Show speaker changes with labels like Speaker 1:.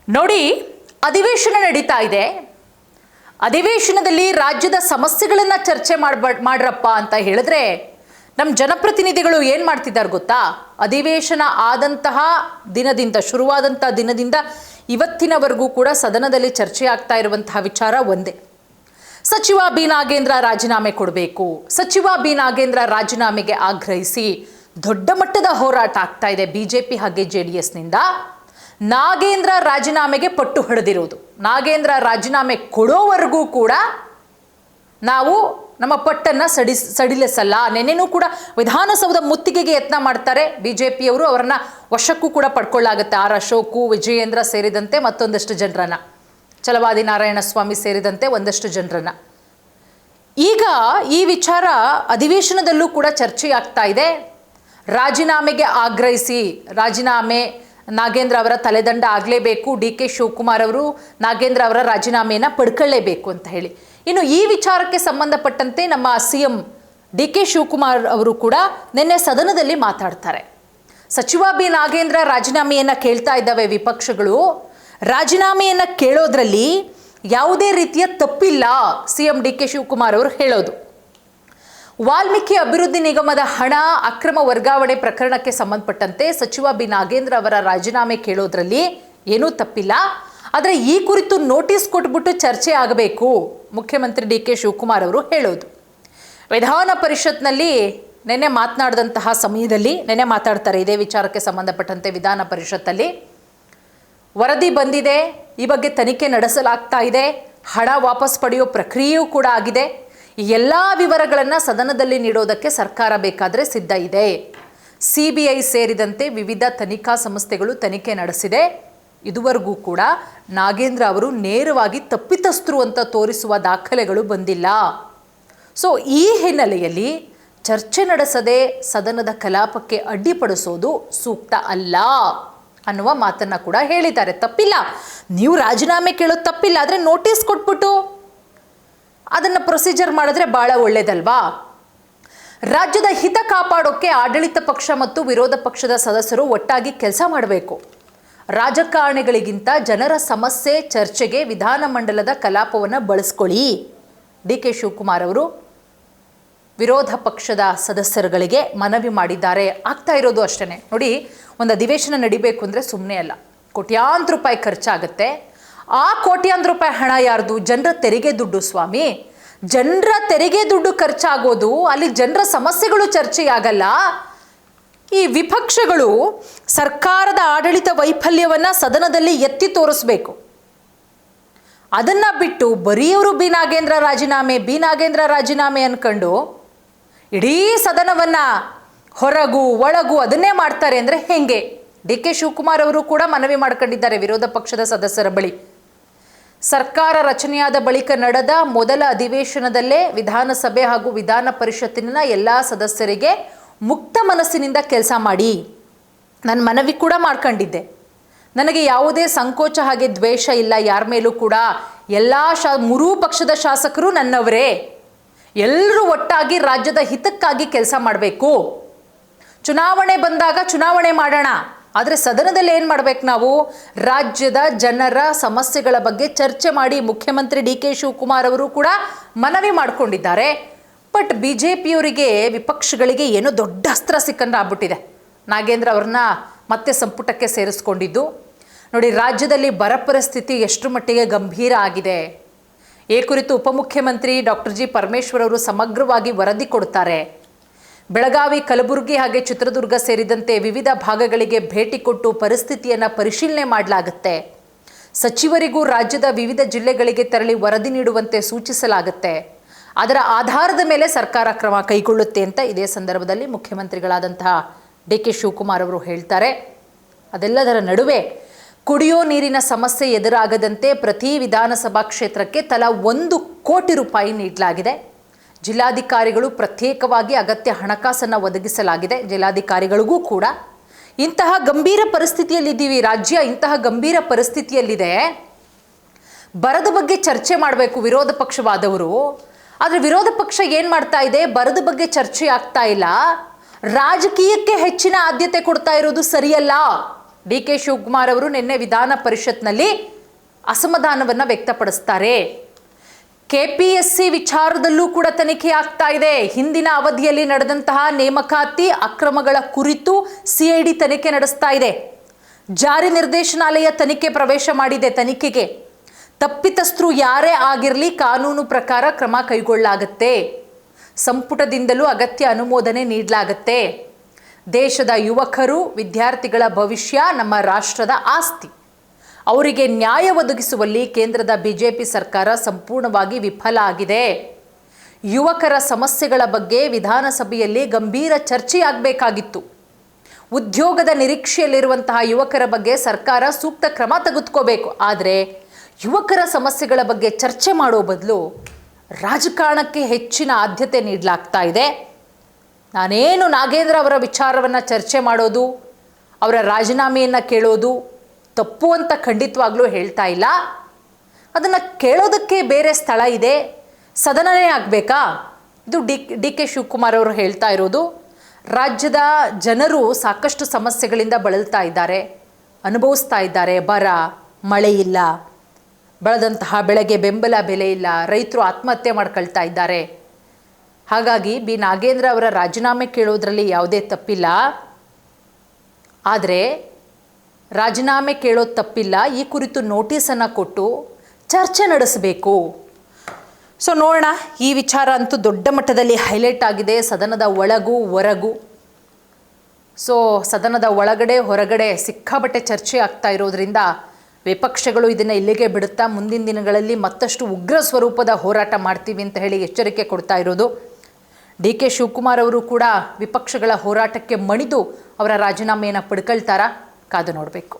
Speaker 1: ನೋಡಿ, ಅಧಿವೇಶನ ನಡೀತಾ ಇದೆ. ಅಧಿವೇಶನದಲ್ಲಿ ರಾಜ್ಯದ ಸಮಸ್ಯೆಗಳನ್ನು ಚರ್ಚೆ ಮಾಡ್ರಪ್ಪ ಅಂತ ಹೇಳಿದ್ರೆ ನಮ್ಮ ಜನಪ್ರತಿನಿಧಿಗಳು ಏನು ಮಾಡ್ತಿದ್ದಾರೆ ಗೊತ್ತಾ? ಅಧಿವೇಶನ ಆದಂತಹ ದಿನದಿಂದ, ಶುರುವಾದಂತಹ ದಿನದಿಂದ ಇವತ್ತಿನವರೆಗೂ ಕೂಡ ಸದನದಲ್ಲಿ ಚರ್ಚೆ ಆಗ್ತಾ ಇರುವಂತಹ ವಿಚಾರ ಒಂದೇ. ಸಚಿವ ಬಿ ನಾಗೇಂದ್ರ ರಾಜೀನಾಮೆ ಕೊಡಬೇಕು. ಸಚಿವ ಬಿ ನಾಗೇಂದ್ರ ರಾಜೀನಾಮೆಗೆ ಆಗ್ರಹಿಸಿ ದೊಡ್ಡ ಮಟ್ಟದ ಹೋರಾಟ ಆಗ್ತಾ ಇದೆ ಬಿಜೆಪಿ ಹಾಗೆ ಜೆಡಿಎಸ್ನಿಂದ. ನಾಗೇಂದ್ರ ರಾಜೀನಾಮೆಗೆ ಪಟ್ಟು ಹಿಡಿದಿರುವುದು. ನಾಗೇಂದ್ರ ರಾಜೀನಾಮೆ ಕೊಡೋವರೆಗೂ ಕೂಡ ನಾವು ನಮ್ಮ ಪಟ್ಟನ್ನು ಸಡಿಲಿಸಲ್ಲ. ನೆನ್ನೆನೂ ಕೂಡ ವಿಧಾನಸೌಧ ಮುತ್ತಿಗೆಗೆ ಯತ್ನ ಮಾಡ್ತಾರೆ ಬಿಜೆಪಿಯವರು. ಅವರನ್ನ ವಶಕ್ಕೂ ಕೂಡ ಪಡ್ಕೊಳ್ಳಾಗುತ್ತೆ. ಆರ್ ಅಶೋಕು, ವಿಜಯೇಂದ್ರ ಸೇರಿದಂತೆ ಮತ್ತೊಂದಷ್ಟು ಜನರನ್ನ, ಛಲವಾದಿ ನಾರಾಯಣಸ್ವಾಮಿ ಸೇರಿದಂತೆ ಒಂದಷ್ಟು ಜನರನ್ನ. ಈಗ ಈ ವಿಚಾರ ಅಧಿವೇಶನದಲ್ಲೂ ಕೂಡ ಚರ್ಚೆ ಆಗ್ತಾ ಇದೆ. ರಾಜೀನಾಮೆಗೆ ಆಗ್ರಹಿಸಿ, ರಾಜೀನಾಮೆ ನಾಗೇಂದ್ರ ಅವರ ತಲೆದಂಡ ಆಗಲೇಬೇಕು, ಡಿ ಕೆ ಶಿವಕುಮಾರ್ ಅವರು ನಾಗೇಂದ್ರ ಅವರ ರಾಜೀನಾಮೆಯನ್ನು ಪಡ್ಕೊಳ್ಳೇಬೇಕು ಅಂತ ಹೇಳಿ. ಇನ್ನು ಈ ವಿಚಾರಕ್ಕೆ ಸಂಬಂಧಪಟ್ಟಂತೆ ನಮ್ಮ ಸಿಎಂ ಡಿ ಕೆ ಶಿವಕುಮಾರ್ ಅವರು ಕೂಡ ನಿನ್ನೆ ಸದನದಲ್ಲಿ ಮಾತಾಡ್ತಾರೆ. ಸಚಿವ ಬಿ ನಾಗೇಂದ್ರ ರಾಜೀನಾಮೆಯನ್ನು ಕೇಳ್ತಾ ಇದ್ದಾವೆ ವಿಪಕ್ಷಗಳು. ರಾಜೀನಾಮೆಯನ್ನು ಕೇಳೋದ್ರಲ್ಲಿ ಯಾವುದೇ ರೀತಿಯ ತಪ್ಪಿಲ್ಲ ಸಿಎಂ ಡಿ ಕೆ ಶಿವಕುಮಾರ್ ಅವರು ಹೇಳೋದು. ವಾಲ್ಮೀಕಿ ಅಭಿವೃದ್ಧಿ ನಿಗಮದ ಹಣ ಅಕ್ರಮ ವರ್ಗಾವಣೆ ಪ್ರಕರಣಕ್ಕೆ ಸಂಬಂಧಪಟ್ಟಂತೆ ಸಚಿವ ಬಿ ನಾಗೇಂದ್ರ ಅವರ ರಾಜೀನಾಮೆ ಕೇಳೋದ್ರಲ್ಲಿ ಏನೂ ತಪ್ಪಿಲ್ಲ. ಆದರೆ ಈ ಕುರಿತು ನೋಟಿಸ್ ಕೊಟ್ಬಿಟ್ಟು ಚರ್ಚೆ ಆಗಬೇಕು ಮುಖ್ಯಮಂತ್ರಿ ಡಿ ಕೆ ಶಿವಕುಮಾರ್ ಅವರು ಹೇಳೋದು. ವಿಧಾನ ಪರಿಷತ್ನಲ್ಲಿ ನೆನ್ನೆ ಮಾತನಾಡಿದಂತಹ ಸಮಯದಲ್ಲಿ, ನೆನ್ನೆ ಮಾತಾಡ್ತಾರೆ ಇದೇ ವಿಚಾರಕ್ಕೆ ಸಂಬಂಧಪಟ್ಟಂತೆ ವಿಧಾನ ಪರಿಷತ್ತಲ್ಲಿ. ವರದಿ ಬಂದಿದೆ, ಈ ಬಗ್ಗೆ ತನಿಖೆ ನಡೆಸಲಾಗ್ತಾ ಇದೆ, ಹಣ ವಾಪಸ್ ಪಡೆಯೋ ಪ್ರಕ್ರಿಯೆಯೂ ಕೂಡ ಆಗಿದೆ. ಈ ಎಲ್ಲ ವಿವರಗಳನ್ನು ಸದನದಲ್ಲಿ ನೀಡೋದಕ್ಕೆ ಸರ್ಕಾರ ಬೇಕಾದರೆ ಸಿದ್ಧ ಇದೆ. CBI ಸೇರಿದಂತೆ ವಿವಿಧ ತನಿಖಾ ಸಂಸ್ಥೆಗಳು ತನಿಖೆ ನಡೆಸಿದೆ. ಇದುವರೆಗೂ ಕೂಡ ನಾಗೇಂದ್ರ ಅವರು ನೇರವಾಗಿ ತಪ್ಪಿತಸ್ಥರು ಅಂತ ತೋರಿಸುವ ದಾಖಲೆಗಳು ಬಂದಿಲ್ಲ. ಸೊ ಈ ಹಿನ್ನೆಲೆಯಲ್ಲಿ ಚರ್ಚೆ ನಡೆಸದೆ ಸದನದ ಕಲಾಪಕ್ಕೆ ಅಡ್ಡಿಪಡಿಸೋದು ಸೂಕ್ತ ಅಲ್ಲ ಅನ್ನುವ ಮಾತನ್ನು ಕೂಡ ಹೇಳಿದ್ದಾರೆ. ತಪ್ಪಿಲ್ಲ, ನೀವು ರಾಜೀನಾಮೆ ಕೇಳೋದು ತಪ್ಪಿಲ್ಲ, ಆದರೆ ನೋಟಿಸ್ ಕೊಟ್ಬಿಟ್ಟು ಅದನ್ನು ಪ್ರೊಸೀಜರ್ ಮಾಡಿದ್ರೆ ಭಾಳ ಒಳ್ಳೇದಲ್ವಾ? ರಾಜ್ಯದ ಹಿತ ಕಾಪಾಡೋಕ್ಕೆ ಆಡಳಿತ ಪಕ್ಷ ಮತ್ತು ವಿರೋಧ ಪಕ್ಷದ ಸದಸ್ಯರು ಒಟ್ಟಾಗಿ ಕೆಲಸ ಮಾಡಬೇಕು. ರಾಜಕಾರಣಿಗಳಿಗಿಂತ ಜನರ ಸಮಸ್ಯೆ ಚರ್ಚೆಗೆ ವಿಧಾನಮಂಡಲದ ಕಲಾಪವನ್ನು ಬಳಸ್ಕೊಳ್ಳಿ. ಡಿ ಕೆ ಶಿವಕುಮಾರ್ ಅವರು ವಿರೋಧ ಪಕ್ಷದ ಸದಸ್ಯರುಗಳಿಗೆ ಮನವಿ ಮಾಡಿದ್ದಾರೆ. ಆಗ್ತಾ ಇರೋದು ಅಷ್ಟೇ. ನೋಡಿ, ಒಂದು ಅಧಿವೇಶನ ನಡಿಬೇಕು ಅಂದರೆ ಸುಮ್ಮನೆ ಅಲ್ಲ, ಕೋಟ್ಯಾಂತರ ರೂಪಾಯಿ ಖರ್ಚಾಗುತ್ತೆ. ಆ ಕೋಟ್ಯಾಂತರ ರೂಪಾಯಿ ಹಣ ಯಾರ್ದು? ಜನರ ತೆರಿಗೆ ದುಡ್ಡು ಸ್ವಾಮಿ. ಜನರ ತೆರಿಗೆ ದುಡ್ಡು ಖರ್ಚಾಗೋದು, ಅಲ್ಲಿ ಜನರ ಸಮಸ್ಯೆಗಳು ಚರ್ಚೆಯಾಗಲ್ಲ. ಈ ವಿಪಕ್ಷಗಳು ಸರ್ಕಾರದ ಆಡಳಿತ ವೈಫಲ್ಯವನ್ನು ಸದನದಲ್ಲಿ ಎತ್ತಿ ತೋರಿಸ್ಬೇಕು. ಅದನ್ನು ಬಿಟ್ಟು ಬರೀಯವರು ಬಿ ನಾಗೇಂದ್ರ ರಾಜೀನಾಮೆ ಅನ್ಕೊಂಡು ಇಡೀ ಸದನವನ್ನು ಹೊರಗು ಒಳಗು ಅದನ್ನೇ ಮಾಡ್ತಾರೆ ಅಂದರೆ ಹೆಂಗೆ? ಡಿ ಕೆ ಶಿವಕುಮಾರ್ ಅವರು ಕೂಡ ಮನವಿ ಮಾಡ್ಕೊಂಡಿದ್ದಾರೆ ವಿರೋಧ ಪಕ್ಷದ ಸದಸ್ಯರ ಬಳಿ. ಸರ್ಕಾರ ರಚನೆಯಾದ ಬಳಿಕ ನಡೆದ ಮೊದಲ ಅಧಿವೇಶನದಲ್ಲೇ ವಿಧಾನಸಭೆ ಹಾಗೂ ವಿಧಾನ ಪರಿಷತ್ತಿನ ಎಲ್ಲ ಸದಸ್ಯರಿಗೆ ಮುಕ್ತ ಮನಸ್ಸಿನಿಂದ ಕೆಲಸ ಮಾಡಿ ನಾನು ಮನವಿ ಕೂಡ ಮಾಡ್ಕೊಂಡಿದ್ದೆ. ನನಗೆ ಯಾವುದೇ ಸಂಕೋಚ ಹಾಗೆ ದ್ವೇಷ ಇಲ್ಲ ಯಾರ ಮೇಲೂ ಕೂಡ. ಎಲ್ಲ ಮೂರೂ ಪಕ್ಷದ ಶಾಸಕರು ನನ್ನವರೇ. ಎಲ್ಲರೂ ಒಟ್ಟಾಗಿ ರಾಜ್ಯದ ಹಿತಕ್ಕಾಗಿ ಕೆಲಸ ಮಾಡಬೇಕು. ಚುನಾವಣೆ ಬಂದಾಗ ಚುನಾವಣೆ ಮಾಡೋಣ, ಆದರೆ ಸದನದಲ್ಲಿ ಏನು ಮಾಡಬೇಕು ನಾವು? ರಾಜ್ಯದ ಜನರ ಸಮಸ್ಯೆಗಳ ಬಗ್ಗೆ ಚರ್ಚೆ ಮಾಡಿ. ಮುಖ್ಯಮಂತ್ರಿ ಡಿ ಕೆ ಶಿವಕುಮಾರ್ ಅವರು ಕೂಡ ಮನವಿ ಮಾಡಿಕೊಂಡಿದ್ದಾರೆ. ಬಟ್ BJPಯವರಿಗೆ, ವಿಪಕ್ಷಗಳಿಗೆ ಏನೋ ದೊಡ್ಡ ಅಸ್ತ್ರ ಸಿಕ್ಕಂದ್ರೆ ಆಗ್ಬಿಟ್ಟಿದೆ ನಾಗೇಂದ್ರ ಅವ್ರನ್ನ ಮತ್ತೆ ಸಂಪುಟಕ್ಕೆ ಸೇರಿಸ್ಕೊಂಡಿದ್ದು. ನೋಡಿ, ರಾಜ್ಯದಲ್ಲಿ ಬರ ಪರಿಸ್ಥಿತಿ ಎಷ್ಟು ಮಟ್ಟಿಗೆ ಗಂಭೀರ ಆಗಿದೆ. ಈ ಕುರಿತು ಉಪಮುಖ್ಯಮಂತ್ರಿ ಡಾಕ್ಟರ್ ಜಿ ಪರಮೇಶ್ವರ್ ಅವರು ಸಮಗ್ರವಾಗಿ ವರದಿ ಕೊಡ್ತಾರೆ. ಬೆಳಗಾವಿ, ಕಲಬುರಗಿ ಹಾಗೆ ಚಿತ್ರದುರ್ಗ ಸೇರಿದಂತೆ ವಿವಿಧ ಭಾಗಗಳಿಗೆ ಭೇಟಿ ಕೊಟ್ಟು ಪರಿಸ್ಥಿತಿಯನ್ನು ಪರಿಶೀಲನೆ ಮಾಡಲಾಗುತ್ತೆ. ಸಚಿವರಿಗೂ ರಾಜ್ಯದ ವಿವಿಧ ಜಿಲ್ಲೆಗಳಿಗೆ ತೆರಳಿ ವರದಿ ನೀಡುವಂತೆ ಸೂಚಿಸಲಾಗುತ್ತೆ. ಅದರ ಆಧಾರದ ಮೇಲೆ ಸರ್ಕಾರ ಕ್ರಮ ಕೈಗೊಳ್ಳುತ್ತೆ ಅಂತ ಇದೇ ಸಂದರ್ಭದಲ್ಲಿ ಮುಖ್ಯಮಂತ್ರಿಗಳಾದಂತಹ ಡಿ ಕೆ ಶಿವಕುಮಾರ್ ಅವರು ಹೇಳ್ತಾರೆ. ಅದೆಲ್ಲದರ ನಡುವೆ ಕುಡಿಯೋ ನೀರಿನ ಸಮಸ್ಯೆ ಎದುರಾಗದಂತೆ ಪ್ರತಿ ವಿಧಾನಸಭಾ ಕ್ಷೇತ್ರಕ್ಕೆ ತಲಾ 1 ಕೋಟಿ ರೂಪಾಯಿ ನೀಡಲಾಗಿದೆ. ಜಿಲ್ಲಾಧಿಕಾರಿಗಳು ಪ್ರತ್ಯೇಕವಾಗಿ ಅಗತ್ಯ ಹಣಕಾಸನ್ನು ಒದಗಿಸಲಾಗಿದೆ. ಜಿಲ್ಲಾಧಿಕಾರಿಗಳಿಗೂ ಕೂಡ ಇಂತಹ ಗಂಭೀರ ಪರಿಸ್ಥಿತಿಯಲ್ಲಿದ್ದೀವಿ, ರಾಜ್ಯ ಇಂತಹ ಗಂಭೀರ ಪರಿಸ್ಥಿತಿಯಲ್ಲಿದೆ. ಬರದ ಬಗ್ಗೆ ಚರ್ಚೆ ಮಾಡಬೇಕು ವಿರೋಧ ಪಕ್ಷವಾದವರು. ಆದರೆ ವಿರೋಧ ಪಕ್ಷ ಏನು ಮಾಡ್ತಾ ಇದೆ? ಬರದ ಬಗ್ಗೆ ಚರ್ಚೆ ಆಗ್ತಾ ಇಲ್ಲ, ರಾಜಕೀಯಕ್ಕೆ ಹೆಚ್ಚಿನ ಆದ್ಯತೆ ಕೊಡ್ತಾ ಇರೋದು ಸರಿಯಲ್ಲ. ಡಿ ಕೆ ಶಿವಕುಮಾರ್ ಅವರು ನಿನ್ನೆ ವಿಧಾನ ಪರಿಷತ್ನಲ್ಲಿ ಅಸಮಾಧಾನವನ್ನು ವ್ಯಕ್ತಪಡಿಸ್ತಾರೆ. ಕೆಪಿಎಸ್ಸಿ ವಿಚಾರದಲ್ಲೂ ಕೂಡ ತನಿಖೆ ಆಗ್ತಾ ಇದೆ. ಹಿಂದಿನ ಅವಧಿಯಲ್ಲಿ ನಡೆದಂತಹ ನೇಮಕಾತಿ ಅಕ್ರಮಗಳ ಕುರಿತು ಸಿಐಡಿ ತನಿಖೆ ನಡೆಸ್ತಾ ಇದೆ. ಜಾರಿ ನಿರ್ದೇಶನಾಲಯ ತನಿಖೆ ಪ್ರವೇಶ ಮಾಡಿದೆ. ತನಿಖೆಗೆ ತಪ್ಪಿತಸ್ಥರು ಯಾರೇ ಆಗಿರಲಿ ಕಾನೂನು ಪ್ರಕಾರ ಕ್ರಮ ಕೈಗೊಳ್ಳಲಾಗುತ್ತೆ. ಸಂಪುಟದಿಂದಲೂ ಅಗತ್ಯ ಅನುಮೋದನೆ ನೀಡಲಾಗುತ್ತೆ. ದೇಶದ ಯುವಕರು ವಿದ್ಯಾರ್ಥಿಗಳ ಭವಿಷ್ಯ ನಮ್ಮ ರಾಷ್ಟ್ರದ ಆಸ್ತಿ. ಅವರಿಗೆ ನ್ಯಾಯ ಒದಗಿಸುವಲ್ಲಿ ಕೇಂದ್ರದ ಬಿಜೆಪಿ ಸರ್ಕಾರ ಸಂಪೂರ್ಣವಾಗಿ ವಿಫಲ ಆಗಿದೆ. ಯುವಕರ ಸಮಸ್ಯೆಗಳ ಬಗ್ಗೆ ವಿಧಾನಸಭೆಯಲ್ಲಿ ಗಂಭೀರ ಚರ್ಚೆಯಾಗಬೇಕಾಗಿತ್ತು. ಉದ್ಯೋಗದ ನಿರೀಕ್ಷೆಯಲ್ಲಿರುವಂತಹ ಯುವಕರ ಬಗ್ಗೆ ಸರ್ಕಾರ ಸೂಕ್ತ ಕ್ರಮ ತೆಗೆದುಕೋಬೇಕು. ಆದರೆ ಯುವಕರ ಸಮಸ್ಯೆಗಳ ಬಗ್ಗೆ ಚರ್ಚೆ ಮಾಡೋ ಬದಲು ರಾಜಕಾರಣಕ್ಕೆ ಹೆಚ್ಚಿನ ಆದ್ಯತೆ ನೀಡಲಾಗ್ತಾ ಇದೆ. ನಾನೇನು ನಾಗೇಂದ್ರ ಅವರ ವಿಚಾರವನ್ನು ಚರ್ಚೆ ಮಾಡೋದು, ಅವರ ರಾಜೀನಾಮೆಯನ್ನು ಕೇಳೋದು ತಪ್ಪು ಅಂತ ಖಂಡಿತವಾಗ್ಲೂ ಹೇಳ್ತಾ ಇಲ್ಲ. ಅದನ್ನು ಕೇಳೋದಕ್ಕೆ ಬೇರೆ ಸ್ಥಳ ಇದೆ, ಸದನನೇ ಆಗಬೇಕಾ? ಇದು ಡಿ ಕೆ ಶಿವಕುಮಾರ್ ಅವರು ಹೇಳ್ತಾ ಇರೋದು. ರಾಜ್ಯದ ಜನರು ಸಾಕಷ್ಟು ಸಮಸ್ಯೆಗಳಿಂದ ಬಳಲ್ತಾ ಇದ್ದಾರೆ, ಅನುಭವಿಸ್ತಾ ಇದ್ದಾರೆ. ಬರ, ಮಳೆ ಇಲ್ಲ, ಬೆಳೆದಂತಹ ಬೆಳೆಗೆ ಬೆಂಬಲ ಬೆಲೆ ಇಲ್ಲ, ರೈತರು ಆತ್ಮಹತ್ಯೆ ಮಾಡ್ಕೊಳ್ತಾ ಇದ್ದಾರೆ. ಹಾಗಾಗಿ ಬಿ ನಾಗೇಂದ್ರ ಅವರ ರಾಜೀನಾಮೆ ಕೇಳೋದ್ರಲ್ಲಿ ಯಾವುದೇ ತಪ್ಪಿಲ್ಲ. ಆದರೆ ರಾಜೀನಾಮೆ ಕೇಳೋದು ತಪ್ಪಿಲ್ಲ, ಈ ಕುರಿತು ನೋಟಿಸನ್ನು ಕೊಟ್ಟು ಚರ್ಚೆ ನಡೆಸಬೇಕು. ಸೊ ನೋಡೋಣ, ಈ ವಿಚಾರ ಅಂತೂ ದೊಡ್ಡ ಮಟ್ಟದಲ್ಲಿ ಹೈಲೈಟ್ ಆಗಿದೆ ಸದನದ ಒಳಗೂ ಹೊರಗೂ. ಸೊ ಸದನದ ಒಳಗಡೆ ಹೊರಗಡೆ ಸಿಕ್ಕಾಪಟ್ಟೆ ಚರ್ಚೆ ಆಗ್ತಾ ಇರೋದ್ರಿಂದ ವಿಪಕ್ಷಗಳು ಇದನ್ನು ಇಲ್ಲಿಗೆ ಬಿಡುತ್ತಾ ಮುಂದಿನ ದಿನಗಳಲ್ಲಿ ಮತ್ತಷ್ಟು ಉಗ್ರ ಸ್ವರೂಪದ ಹೋರಾಟ ಮಾಡ್ತೀವಿ ಅಂತ ಹೇಳಿ ಎಚ್ಚರಿಕೆ ಕೊಡ್ತಾ ಇರೋದು. ಡಿ ಕೆ ಶಿವಕುಮಾರ್ ಅವರು ಕೂಡ ವಿಪಕ್ಷಗಳ ಹೋರಾಟಕ್ಕೆ ಮಣಿದು ಅವರ ರಾಜೀನಾಮೆಯನ್ನು ಪಡ್ಕೊಳ್ತಾರಾ? ಕಾದು ನೋಡಬೇಕು.